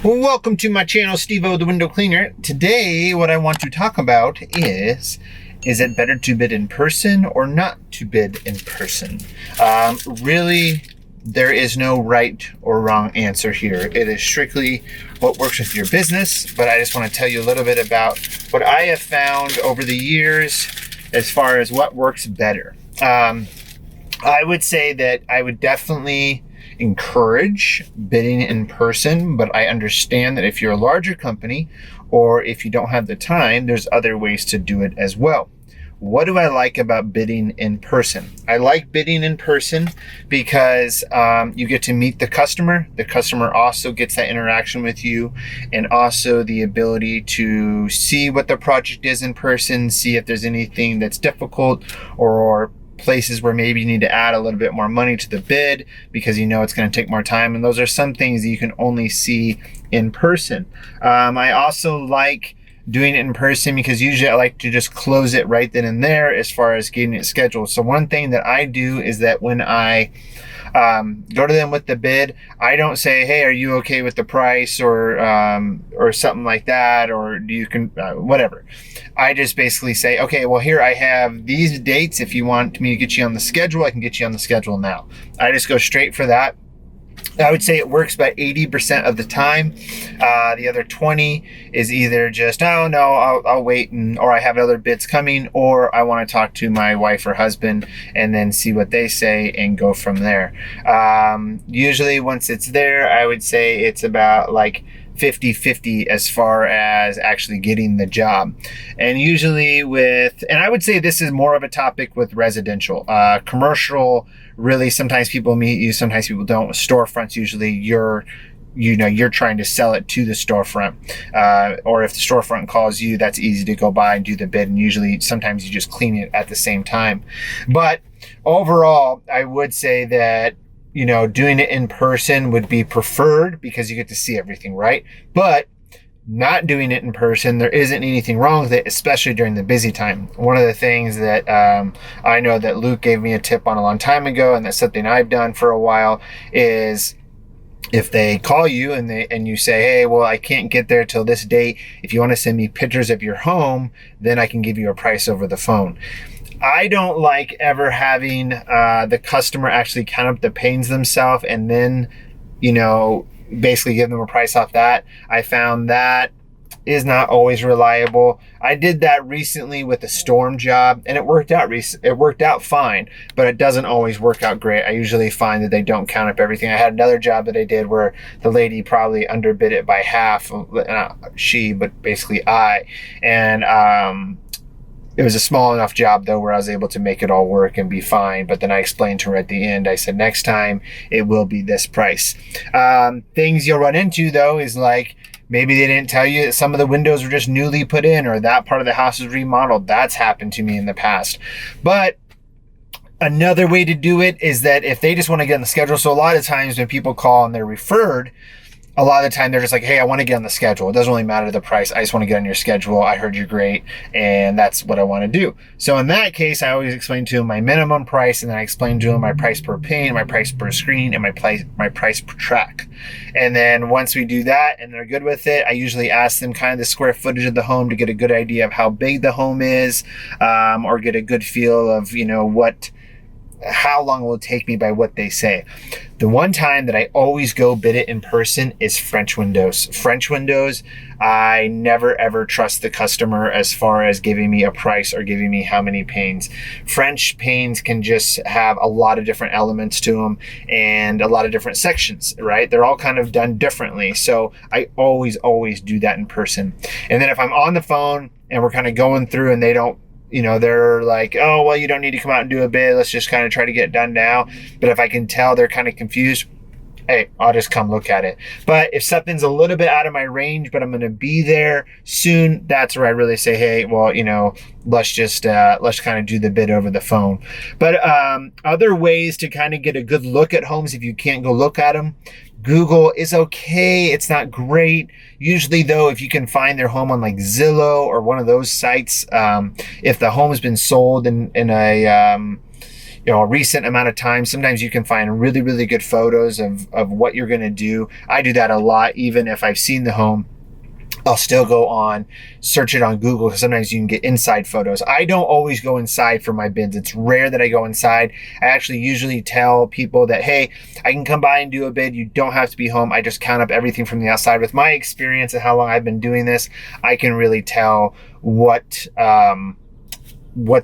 Welcome to my channel, SteveO the Window Cleaner. Today, what I want to talk about is it better to bid in person or not to bid in person? Really, there is no right or wrong answer here. It is strictly what works with your business, but I just want to tell you a little bit about what I have found over the years as far as what works better. I would say that I would definitely encourage bidding in person, but I understand that if you're a larger company or if you don't have the time, there's other ways to do it as well. What do I like about bidding in person? I like bidding in person because you get to meet the customer. The customer also gets that interaction with you, and also the ability to see what the project is in person, see if there's anything that's difficult or places where maybe you need to add a little bit more money to the bid because you know it's going to take more time. And those are some things that you can only see in person. I also like doing it in person because usually I like to just close it right then and there as far as getting it scheduled. So one thing that I do is that when I go to them with the bid, I don't say, hey, are you okay with the price or something like that, or do you can whatever. I just basically say, okay, well, here I have these dates. If you want me to get you on the schedule, I can get you on the schedule now. I just go straight for that. I would say it works about 80% of the time. The other 20 is either just, oh no, I'll wait, or I have other bids coming, or I want to talk to my wife or husband and then see what they say and go from there. Usually once it's there, I would say it's about like 50-50 as far as actually getting the job. And usually and I would say this is more of a topic with residential. Commercial, really, sometimes people meet you, sometimes people don't. Storefronts, usually you're trying to sell it to the storefront, or if the storefront calls you, that's easy to go by and do the bid, and usually sometimes you just clean it at the same time. But overall, I would say that doing it in person would be preferred because you get to see everything, right? But not doing it in person, there isn't anything wrong with it, especially during the busy time. One of the things that I know that Luke gave me a tip on a long time ago, and that's something I've done for a while, is if they call you and you say, hey, well, I can't get there till this date. If you want to send me pictures of your home, then I can give you a price over the phone. I don't like ever having the customer actually count up the panes themselves and then, basically give them a price off that. I found that is not always reliable. I did that recently with a storm job, and it worked out fine, but it doesn't always work out great. I usually find that they don't count up everything. I had another job that I did where the lady probably underbid it by half. But basically I. And it was a small enough job though where I was able to make it all work and be fine. But then I explained to her at the end, I said, next time it will be this price. Things you'll run into though is like, maybe they didn't tell you that some of the windows were just newly put in, or that part of the house was remodeled. That's happened to me in the past. But another way to do it is that if they just want to get on the schedule. So a lot of times when people call and they're referred, a lot of the time they're just like, hey, I want to get on the schedule. It doesn't really matter the price. I just want to get on your schedule. I heard you're great, and that's what I want to do. So in that case, I always explain to them my minimum price, and then I explain to them my price per pane, my price per screen, and my price per track. And then once we do that and they're good with it, I usually ask them kind of the square footage of the home to get a good idea of how big the home is, or get a good feel of, how long will it take me by what they say. The one time that I always go bid it in person is French windows. French windows, I never ever trust the customer as far as giving me a price or giving me how many panes. French panes can just have a lot of different elements to them and a lot of different sections, right? They're all kind of done differently. So I always do that in person. And then if I'm on the phone and we're kind of going through and they don't, they're like, oh, well, you don't need to come out and do a bid. Let's just kind of try to get it done now. But if I can tell they're kind of confused, hey, I'll just come look at it. But if something's a little bit out of my range, but I'm going to be there soon, that's where I really say, hey, well, let's kind of do the bid over the phone. But other ways to kind of get a good look at homes if you can't go look at them, Google is okay. It's not great. Usually though, if you can find their home on like Zillow or one of those sites, if the home has been sold in a a recent amount of time. Sometimes you can find really, really good photos of what you're going to do. I do that a lot. Even if I've seen the home, I'll still go on, search it on Google, because sometimes you can get inside photos. I don't always go inside for my bids. It's rare that I go inside. I actually usually tell people that, hey, I can come by and do a bid. You don't have to be home. I just count up everything from the outside. With my experience and how long I've been doing this, I can really tell what's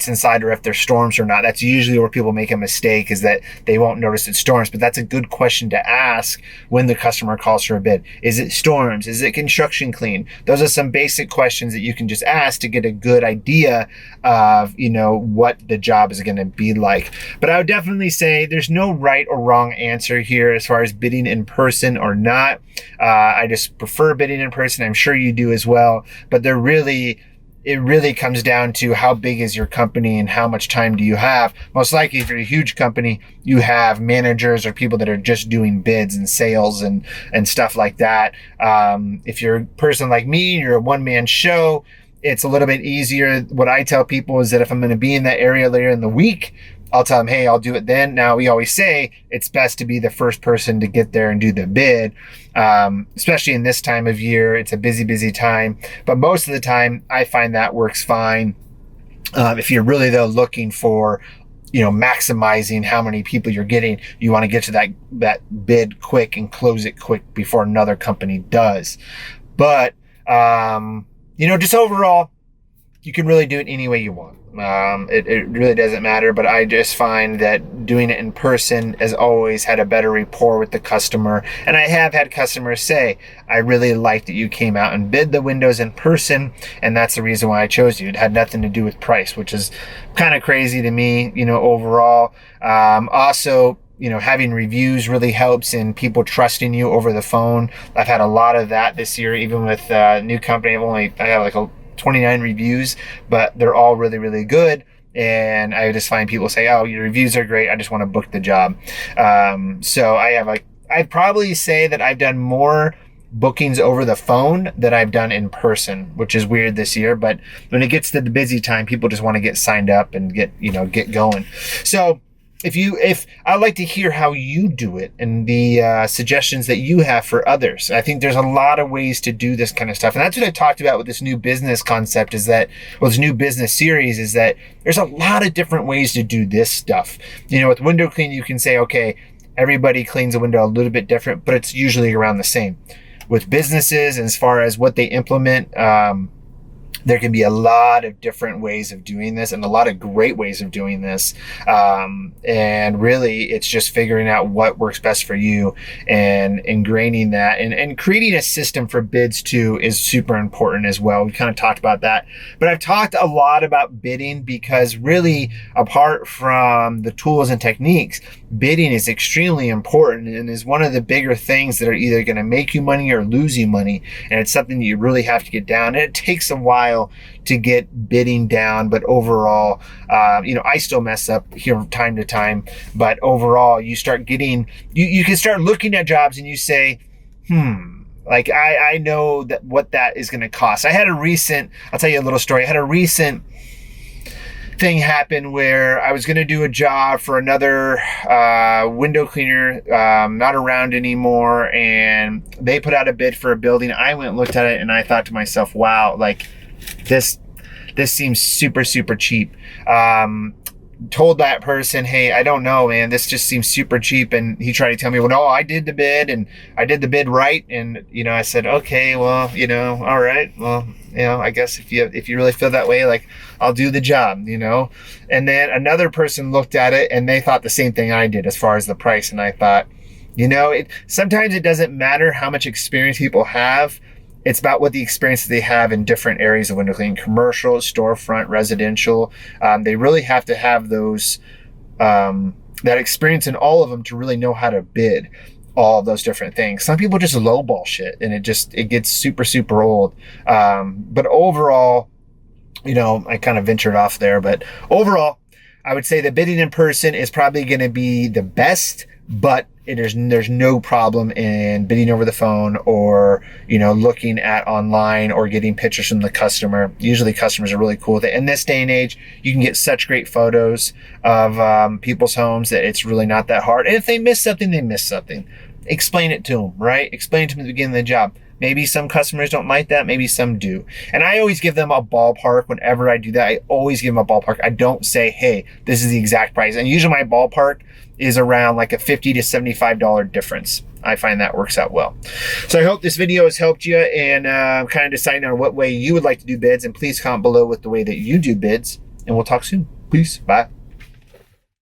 inside, or if there's storms or not. That's usually where people make a mistake, is that they won't notice it's storms. But that's a good question to ask when the customer calls for a bid. Is it storms? Is it construction clean? Those are some basic questions that you can just ask to get a good idea of, what the job is going to be like. But I would definitely say there's no right or wrong answer here as far as bidding in person or not. I just prefer bidding in person. I'm sure you do as well. But it really comes down to how big is your company and how much time do you have. Most likely, if you're a huge company, you have managers or people that are just doing bids and sales and stuff like that. If you're a person like me, you're a one-man show, it's a little bit easier. What I tell people is that if I'm going to be in that area later in the week, I'll tell them, hey, I'll do it then. Now, we always say it's best to be the first person to get there and do the bid, especially in this time of year. It's a busy, busy time. But most of the time, I find that works fine. If you're really, though, looking for, maximizing how many people you're getting, you want to get to that bid quick and close it quick before another company does. But, just overall, you can really do it any way you want. It really doesn't matter, but I just find that doing it in person has always had a better rapport with the customer. And I have had customers say, I really like that you came out and bid the windows in person, and that's the reason why I chose you. It had nothing to do with price, which is kind of crazy to me, overall. Also, having reviews really helps in people trusting you over the phone. I've had a lot of that this year, even with a new company. I have like 29 reviews, but they're all really, really good. And I just find people say, oh, your reviews are great, I just want to book the job. So I'd probably say that I've done more bookings over the phone than I've done in person, which is weird this year. But when it gets to the busy time, people just want to get signed up and get going. So if I'd like to hear how you do it and the suggestions that you have for others. I think there's a lot of ways to do this kind of stuff. And that's what I talked about with this new business concept, this new business series, is that there's a lot of different ways to do this stuff. With window clean, you can say, okay, everybody cleans a window a little bit different, but it's usually around the same. With businesses, as far as what they implement, there can be a lot of different ways of doing this, and a lot of great ways of doing this. And really, it's just figuring out what works best for you and ingraining that, and creating a system for bids too is super important as well. We kind of talked about that, but I've talked a lot about bidding because really, apart from the tools and techniques, bidding is extremely important and is one of the bigger things that are either going to make you money or lose you money. And it's something that you really have to get down. And it takes a while to get bidding down, but overall, I still mess up here from time to time, but overall, you start getting, you can start looking at jobs and you say, like I know that what that is going to cost. I'll tell you a little story. I had a recent thing happen where I was going to do a job for another window cleaner, not around anymore, and they put out a bid for a building. I went and looked at it and I thought to myself, wow, like this seems super, super cheap. Told that person, hey, I don't know, man, this just seems super cheap. And he tried to tell me, well, no, I did the bid and I did the bid right. And, I said, okay, well, all right. Well, I guess if you really feel that way, like I'll do the job, And then another person looked at it and they thought the same thing I did as far as the price. And I thought, sometimes it doesn't matter how much experience people have. It's about what the experience they have in different areas of window cleaning: commercial, storefront, residential. They really have to have those that experience in all of them to really know how to bid all of those different things. Some people just lowball shit and it gets super, super old. But overall, I kind of ventured off there, but overall, I would say that bidding in person is probably going to be the best, but there's no problem in bidding over the phone, or looking at online, or getting pictures from the customer. Usually customers are really cool with it. In this day and age, you can get such great photos of people's homes that it's really not that hard. And if they miss something, they miss something. Explain it to them, right? Explain it to them at the beginning of the job. Maybe some customers don't like that, maybe some do. And I always give them a ballpark whenever I do that. I always give them a ballpark. I don't say, hey, this is the exact price. And usually my ballpark is around like a $50 to $75 difference. I find that works out well. So I hope this video has helped you in kind of deciding on what way you would like to do bids. And please comment below with the way that you do bids. And we'll talk soon. Peace. Bye.